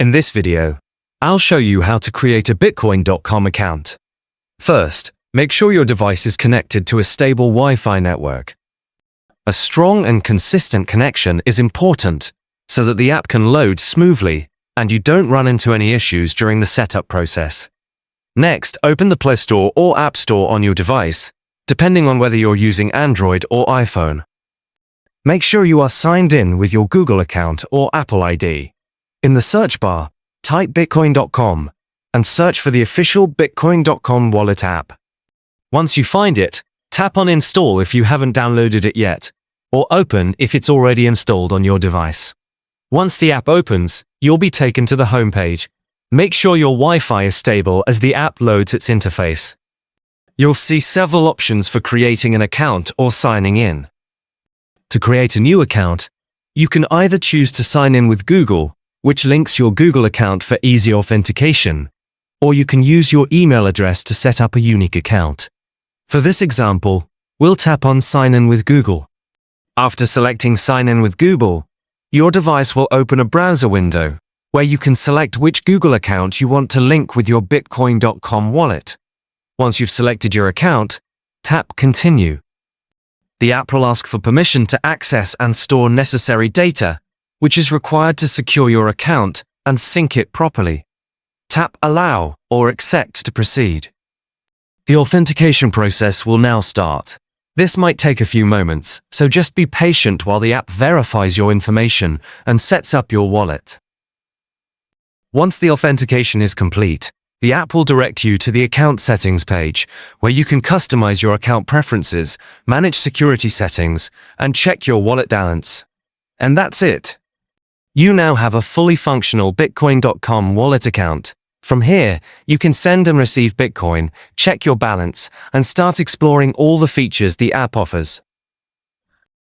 In this video, I'll show you how to create a Bitcoin.com account. First, make sure your device is connected to a stable Wi-Fi network. A strong and consistent connection is important so that the app can load smoothly and you don't run into any issues during the setup process. Next, open the Play Store or App Store on your device, depending on whether you're using Android or iPhone. Make sure you are signed in with your Google account or Apple ID. In the search bar, type Bitcoin.com and search for the official Bitcoin.com wallet app. Once you find it, tap on Install if you haven't downloaded it yet, or Open if it's already installed on your device. Once the app opens, you'll be taken to the home page. Make sure your Wi-Fi is stable as the app loads its interface. You'll see several options for creating an account or signing in. To create a new account, you can either choose to sign in with Google, which links your Google account for easy authentication, or you can use your email address to set up a unique account. For this example, we'll tap on Sign in with Google. After selecting Sign in with Google, your device will open a browser window where you can select which Google account you want to link with your Bitcoin.com wallet. Once you've selected your account, tap Continue. The app will ask for permission to access and store necessary data, which is required to secure your account and sync it properly. Tap Allow or Accept to proceed. The authentication process will now start. This might take a few moments, so just be patient while the app verifies your information and sets up your wallet. Once the authentication is complete, the app will direct you to the account settings page, where you can customize your account preferences, manage security settings, and check your wallet balance. And that's it. You now have a fully functional Bitcoin.com wallet account. From here, you can send and receive Bitcoin, check your balance, and start exploring all the features the app offers.